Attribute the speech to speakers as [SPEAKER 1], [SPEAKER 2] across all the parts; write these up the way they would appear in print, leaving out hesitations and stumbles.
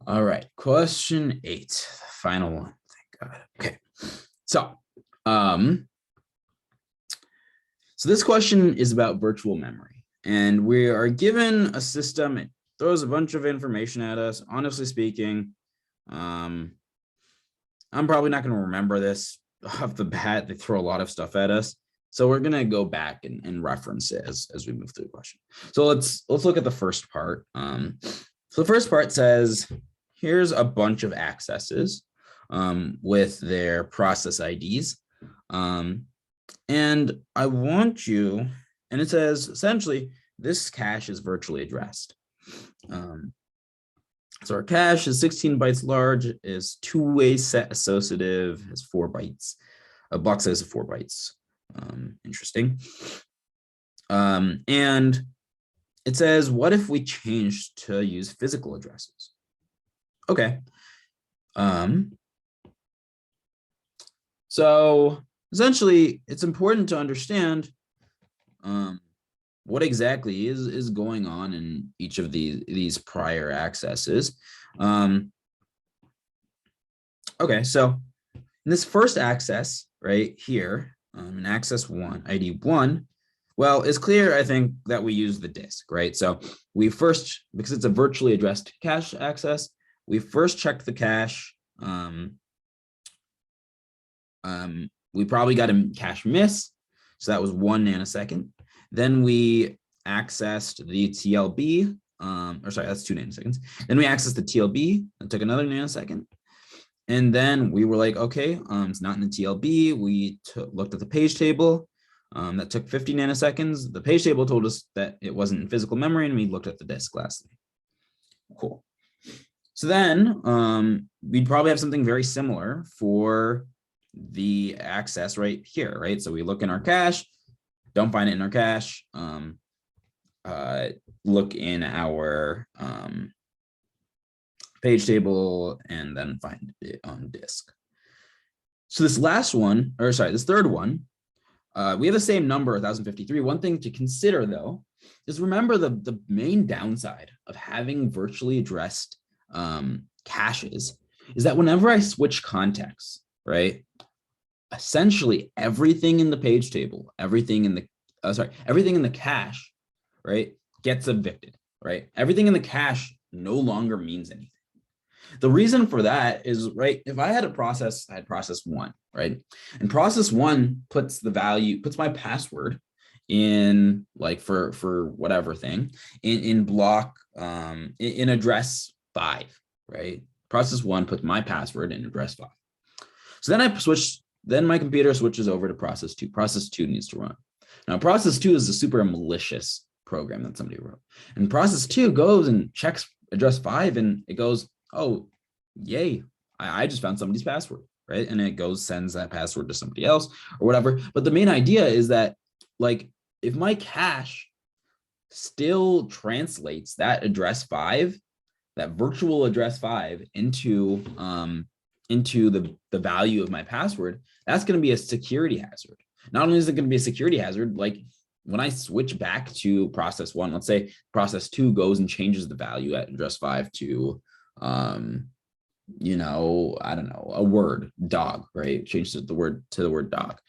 [SPEAKER 1] All right, question 8, the final one. Thank God. Okay, so um, so this question is about virtual memory, and we are given a system. It throws a bunch of information at us. Honestly speaking, um, I'm probably not going to remember this off the bat. They throw a lot of stuff at us. So we're going to go back and reference it as we move through the question. So let's look at the first part. So the first part says, here's a bunch of accesses with their process IDs. And I want you, and it says, essentially, this cache is virtually addressed. So our cache is 16 bytes large, is two-way set associative, has 4 bytes. A block size of 4 bytes. Interesting. And it says, what if we changed to use physical addresses? Okay. So essentially, it's important to understand what exactly is going on in each of these prior accesses. Okay, so in this first access right here, in access 1, ID 1, well, it's clear, I think, that we use the disk, right? So we first, because it's a virtually addressed cache access, we first checked the cache. We probably got a cache miss, so that was 1 nanosecond. Then we accessed the TLB, or sorry, that's 2 nanoseconds. Then we accessed the TLB, and took another nanosecond. And then we were like, okay, it's not in the TLB. We looked at the page table. That took 50 nanoseconds. The page table told us that it wasn't in physical memory, and we looked at the disk lastly. Cool. So then we'd probably have something very similar for the access right here, right? So we look in our cache, don't find it in our cache, look in our page table, and then find it on disk. So this last one, or sorry, this third one, we have the same number, 1053. One thing to consider, though, is remember the main downside of having virtually addressed caches is that whenever I switch contexts, right, essentially everything in the page table, everything in the cache, right, gets evicted, right? Everything in the cache no longer means anything. The reason for that is, right, if I had process 1, right? And process 1 puts my password in, like, for whatever thing, in block, in address 5, right? Process 1 puts my password in address 5. So then my computer switches over to process 2. Process 2 needs to run. Now, process 2 is a super malicious program that somebody wrote. And process 2 goes and checks address 5, and it goes, oh, yay, I just found somebody's password, right? And it sends that password to somebody else or whatever. But the main idea is that, like, if my cache still translates that address 5, that virtual address 5 into the value of my password, that's going to be a security hazard. Not only is it going to be a security hazard, like when I switch back to process 1, let's say process 2 goes and changes the value at address 5 to, I don't know, a word, dog, right? Changes the word to the word dog.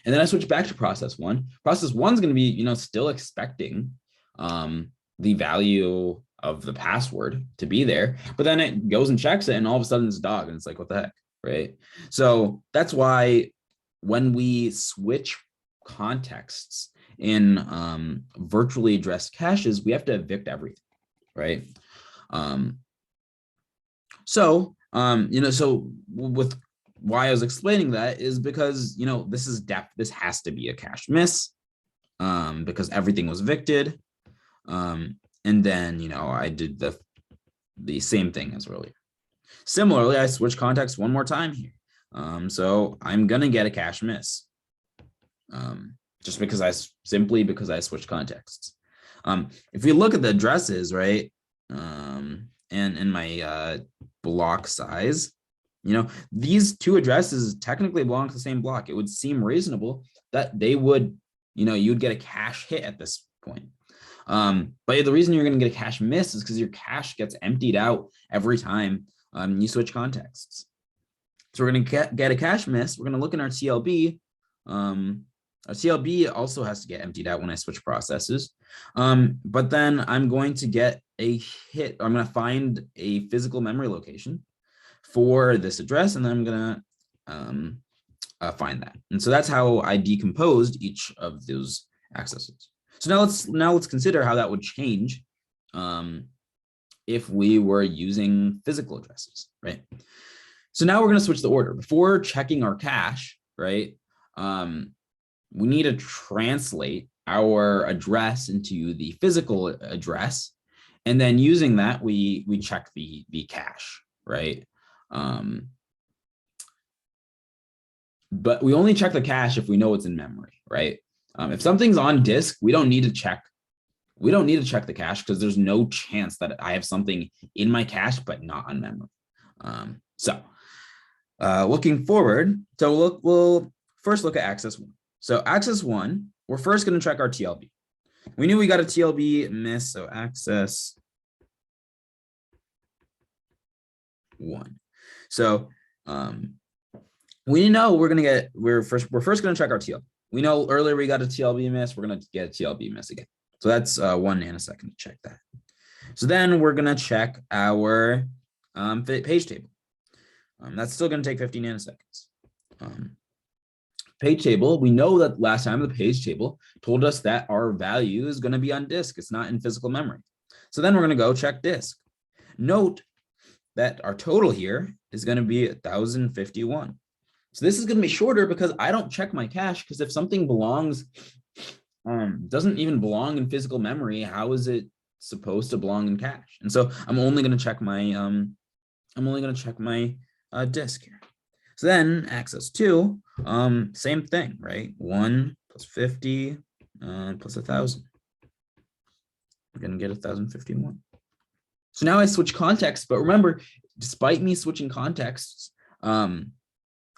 [SPEAKER 1] And then I switch back to process 1. Process 1 is going to be, still expecting the value of the password to be there, but then it goes and checks it, and all of a sudden it's dog, and it's like, what the heck, right? So that's why when we switch contexts in virtually addressed caches, we have to evict everything, right? So with why I was explaining that is because, this has to be a cache miss, because everything was evicted. And then, I did the same thing as earlier. Similarly, I switched context one more time here. So I'm going to get a cache miss, just because I switched contexts. If we look at the addresses, right, and in my block size, these two addresses technically belong to the same block. It would seem reasonable that they would, you'd get a cache hit at this point. But the reason you're going to get a cache miss is because your cache gets emptied out every time you switch contexts. So we're going to get a cache miss. We're going to look in our TLB. Our TLB also has to get emptied out when I switch processes. But then I'm going to get a hit. I'm going to find a physical memory location for this address, and then I'm going to find that. And so that's how I decomposed each of those accesses. So now let's consider how that would change if we were using physical addresses, right? So now we're going to switch the order. Before checking our cache, right, we need to translate our address into the physical address, and then using that, we check the cache, right? But we only check the cache if we know it's in memory, right? If something's on disk, we don't need to check the cache because there's no chance that I have something in my cache but not on memory. Looking forward, so we'll first look at access one. So access one, we're first going to check our TLB. We knew we got a TLB miss, so access one. So we know we're first going to check our TLB. We know earlier we got a TLB miss. We're going to get a TLB miss again. So that's 1 nanosecond to check that. So then we're going to check our page table. That's still going to take 50 nanoseconds. Page table, we know that last time the page table told us that our value is going to be on disk. It's not in physical memory. So then we're going to go check disk. Note that our total here is going to be 1051. So this is going to be shorter because I don't check my cache, because if something doesn't even belong in physical memory, how is it supposed to belong in cache? And so I'm only going to check my disk here. So then access two, same thing, right? 1 plus 50 plus 1,000. We're going to get 1,051. So now I switch contexts, but remember, despite me switching contexts, I'm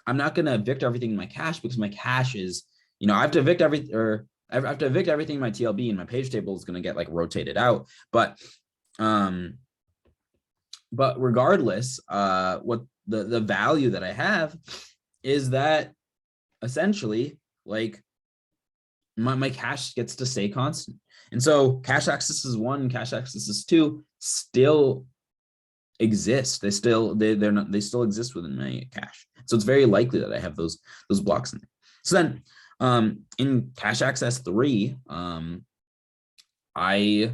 [SPEAKER 1] not going to evict everything in my cache, because my cache is, I have to evict everything, or I have to evict everything in my TLB, and my page table is going to get like rotated out. But regardless, what the value that I have is that essentially like my cache gets to stay constant. And so cache accesses 1, cache accesses 2 still exist. They still exist within my cache. So it's very likely that I have those blocks in there. So then in cache access 3, I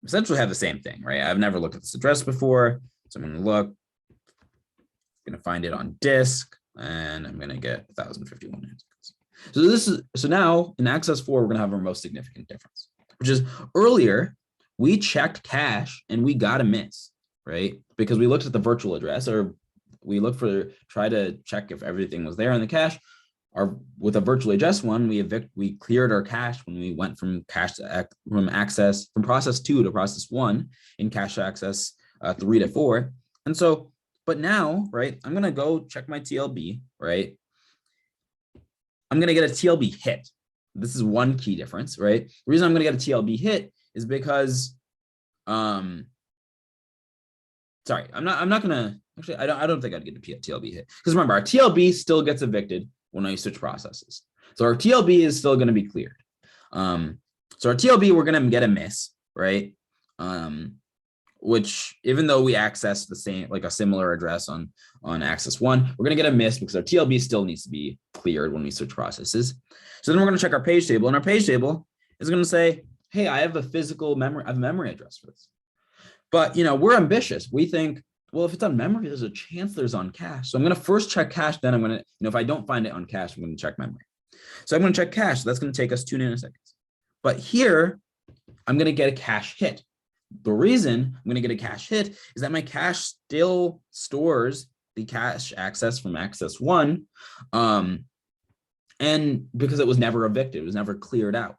[SPEAKER 1] essentially have the same thing, right? I've never looked at this address before. So I'm going to look, I'm going to find it on disk, and I'm going to get 1,051 nanoseconds. So now in access 4, we're going to have our most significant difference, which is earlier we checked cache and we got a miss, right? Because we looked at the virtual address, or we try to check if everything was there in the cache. With a virtual address one, we cleared our cache when we went from process 2 to process 1 in cache access 3 to 4. And so, but now, right, I'm going to go check my TLB, right? I'm going to get a TLB hit. This is one key difference, right? The reason I'm going to get a TLB hit is because, sorry, I'm not going to, actually, I don't think I'd get a TLB hit. Because remember, our TLB still gets evicted when I switch processes. So our TLB is still going to be cleared. So our TLB, we're going to get a miss, right? Which, even though we access the same, like a similar address on access 1, we're going to get a miss because our TLB still needs to be cleared when we switch processes. So then we're going to check our page table, and our page table is going to say, hey, I have a physical memory, I have a memory address for this. But, we're ambitious. We think, well, if it's on memory, there's a chance there's on cache. So I'm going to first check cache, then I'm going to, if I don't find it on cache, I'm going to check memory. So I'm going to check cache. So that's going to take us 2 nanoseconds. But here, I'm going to get a cache hit. The reason I'm going to get a cache hit is that my cache still stores the cache access from access 1. And because it was never evicted, it was never cleared out.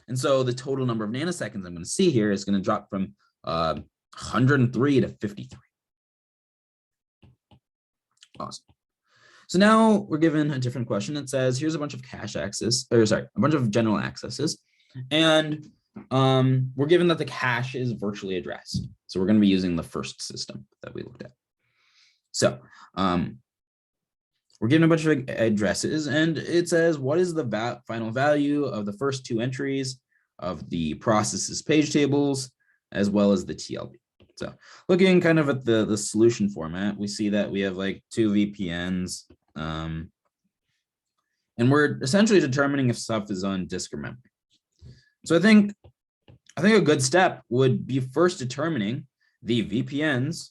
[SPEAKER 1] And so the total number of nanoseconds I'm going to see here is going to drop from 103 to 53. Awesome. So now we're given a different question. It says, here's a bunch of cache access, a bunch of general accesses. And we're given that the cache is virtually addressed. So we're going to be using the first system that we looked at. So we're given a bunch of addresses, and it says, what is the final value of the first two entries of the processes page tables, as well as the TLB? So looking kind of at the solution format, we see that we have like two VPNs, and we're essentially determining if stuff is on disk or memory. So I think a good step would be first determining the VPNs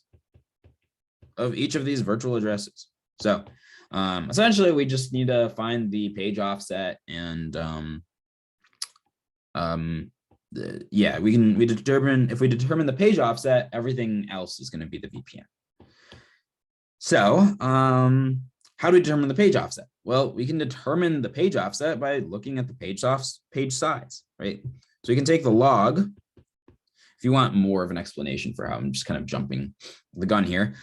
[SPEAKER 1] of each of these virtual addresses. So essentially, we just need to find the page offset, and we determine, if we determine the page offset, everything else is going to be the VPN. So how do we determine the page offset? Well, we can determine the page offset by looking at the page size, right? So we can take the log. If you want more of an explanation for how I'm just kind of jumping the gun here,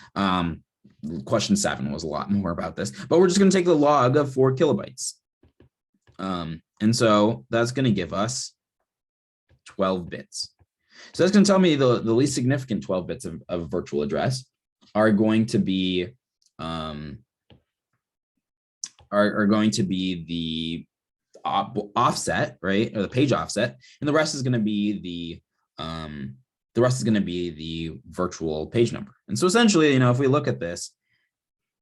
[SPEAKER 1] question 7 was a lot more about this, but we're just going to take the log of 4 kilobytes. And so that's going to give us 12 bits. So that's going to tell me the least significant 12 bits of virtual address are going to be the offset, right, or the page offset, and the rest is going to be the virtual page number. And so essentially, if we look at this,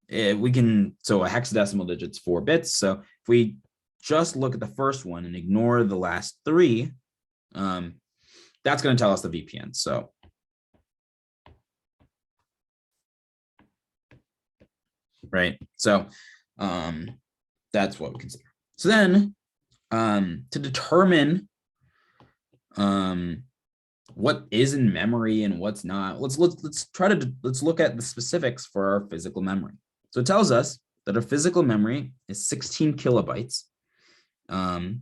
[SPEAKER 1] so a hexadecimal digit's 4 bits. So if we just look at the first one and ignore the last 3, that's going to tell us the VPN. So right. So that's what we consider. So then to determine what is in memory and what's not, let's look at the specifics for our physical memory. So it tells us that our physical memory is 16 kilobytes. And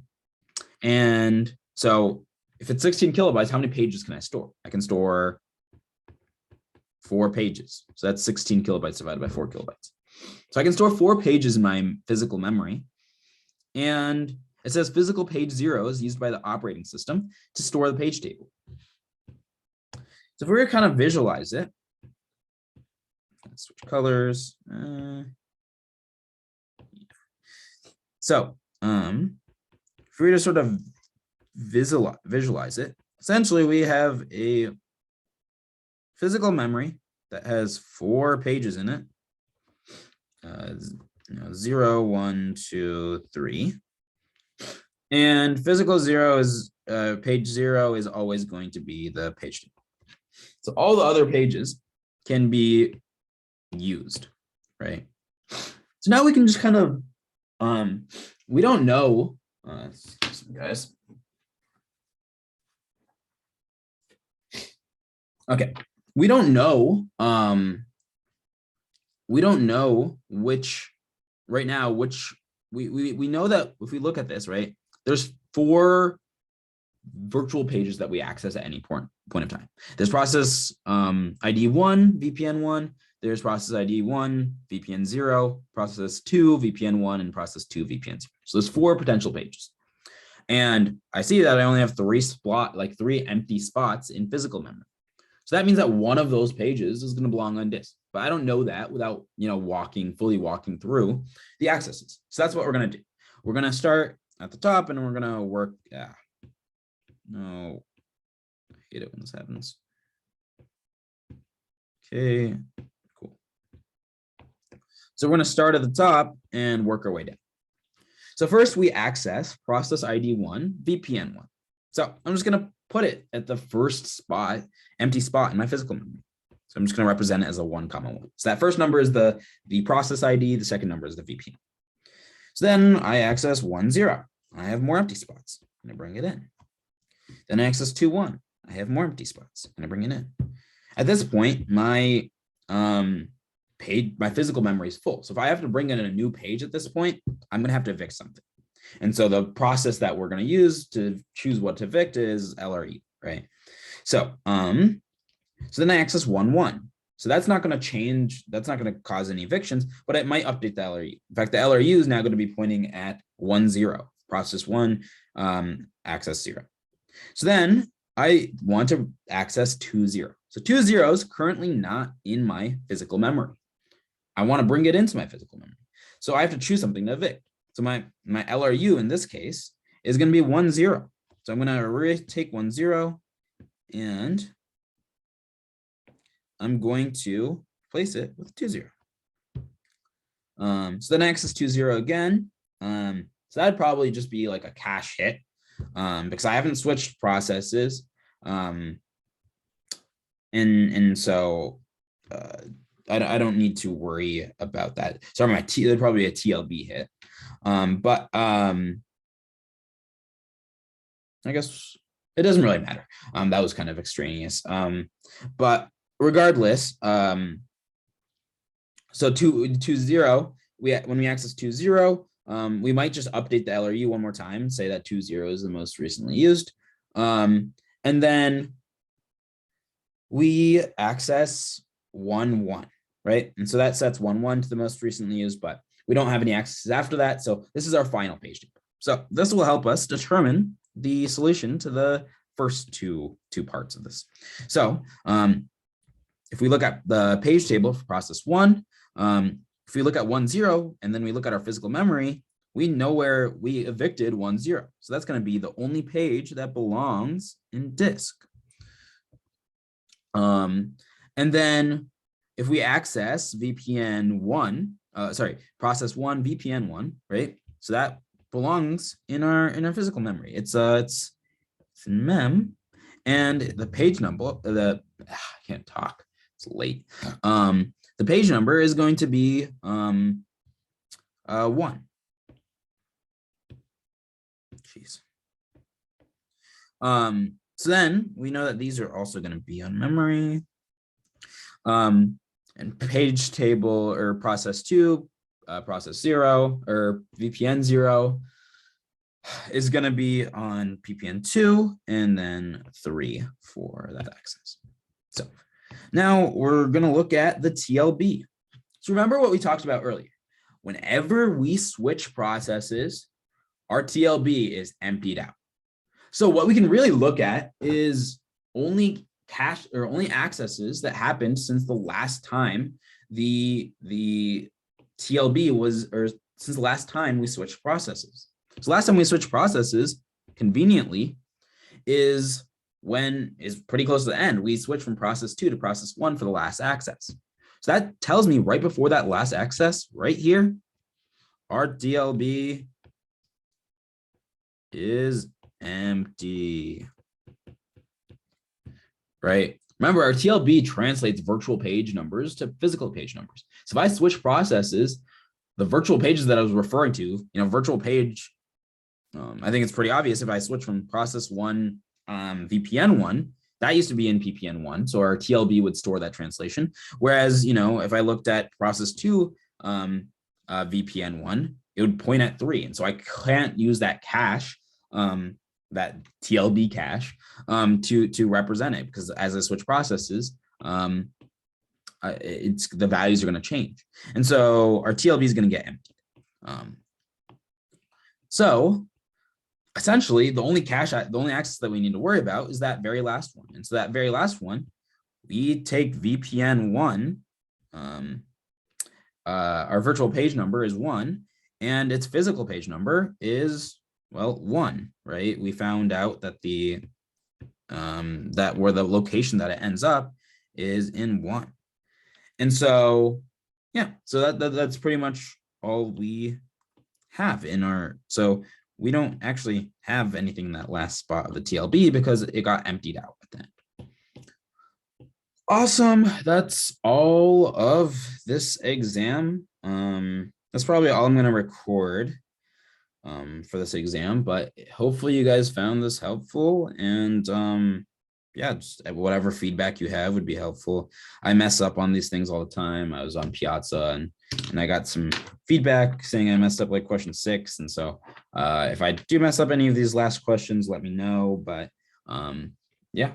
[SPEAKER 1] so if it's 16 kilobytes, how many pages can I store? I can store 4 pages. So that's 16 kilobytes divided by 4 kilobytes. So I can store 4 pages in my physical memory. And it says physical page 0 is used by the operating system to store the page table. So if we were to kind of visualize it, let's switch colors. So if we were to sort of visualize it, essentially we have a physical memory that has 4 pages in it. 0, 1, 2, 3. And physical 0 is page 0 is always going to be the page table. So all the other pages can be used, right? So now we can just kind of, we don't know, guys. Okay, we don't know which, right now, which, we know that if we look at this, right, there's 4 virtual pages that we access at any point of time. There's process ID 1, VPN 1, there's process ID 1, VPN 0, process 2, VPN 1, and process 2, VPN 0. So there's 4 potential pages. And I see that I only have 3 empty spots in physical memory. So that means that one of those pages is going to belong on disk. But I don't know that without, fully walking through the accesses. So that's what we're going to do. We're going to start at the top and we're going to work. No, I hate it when this happens. Okay, cool. So we're going to start at the top and work our way down. So first we access process ID 1, VPN 1. So I'm just going to put it at the first spot, empty spot in my physical memory. So I'm just going to represent it as a 1, 1. So that first number is the process ID. The second number is the VPN. So then I access 1, 0. I have more empty spots and I bring it in. Then I access 2, 1. I have more empty spots and I bring it in. At this point, my physical memory is full. So if I have to bring in a new page at this point, I'm going to have to evict something. And so the process that we're going to use to choose what to evict is LRE, right? So, so then I access 1, 1. So that's not going to change. That's not going to cause any evictions, but it might update the LRU. In fact, the LRU is now going to be pointing at 1, 0. Process 1, access 0. So then I want to access 20. So 20 is currently not in my physical memory. I want to bring it into my physical memory. So I have to choose something to evict. So my LRU in this case is going to be 10. So I'm going to take 10 and I'm going to replace it with 20. So then I access 20 again. So that'd probably just be like a cache hit because I haven't switched processes. And so I don't need to worry about that. Sorry, there'd probably be a TLB hit. But I guess it doesn't really matter. That was kind of extraneous. But regardless, so 20, when we access 20, we might just update the LRU one more time, say that 20 is the most recently used. And then we access 11, right? And so that sets 11 to the most recently used, but we don't have any accesses after that. So this is our final page table. So this will help us determine the solution to the first two parts of this. So if we look at the page table for process 1, if we look at 10 and then we look at our physical memory, we know where we evicted 10. So that's going to be the only page that belongs in disk. And then if we access process 1 VPN 1, right? So that belongs in our physical memory. It's in mem, and the page number, I can't talk. It's late. The page number is going to be 1. Jeez. So then we know that these are also going to be on memory. And page table or process 2, process 0 or VPN 0 is going to be on PPN 2 and then 3 for that access. So now we're going to look at the TLB. So remember what we talked about earlier. Whenever we switch processes, our TLB is emptied out. So what we can really look at is only cache or only accesses that happened since the last time the TLB was, or since the last time we switched processes. So last time we switched processes, conveniently, is pretty close to the end. We switched from process 2 to process 1 for the last access. So that tells me right before that last access, right here, our TLB is empty. Right? Remember, our TLB translates virtual page numbers to physical page numbers. So if I switch processes, the virtual pages that I was referring to, virtual page, I think it's pretty obvious. If I switch from process 1 VPN 1, that used to be in PPN 1. So our TLB would store that translation. Whereas, if I looked at process 2 VPN 1, it would point at 3. And so I can't use that cache, that TLB cache, to represent it, because as I switch processes, the values are going to change. And so our TLB is going to get emptied. So essentially, the only access that we need to worry about is that very last one. And so that very last one, we take VPN 1, our virtual page number is 1, and its physical page number is, 1, right? We found out that that where the location that it ends up is in 1. And so, yeah, so that's pretty much all we have in our, so we don't actually have anything in that last spot of the TLB because it got emptied out at the end. Awesome. That's all of this exam. That's probably all I'm going to record for this exam, but hopefully you guys found this helpful, and yeah, just whatever feedback you have would be helpful. I mess up on these things all the time. I was on Piazza and I got some feedback saying I messed up like question 6. And so if I do mess up any of these last questions, let me know. But yeah,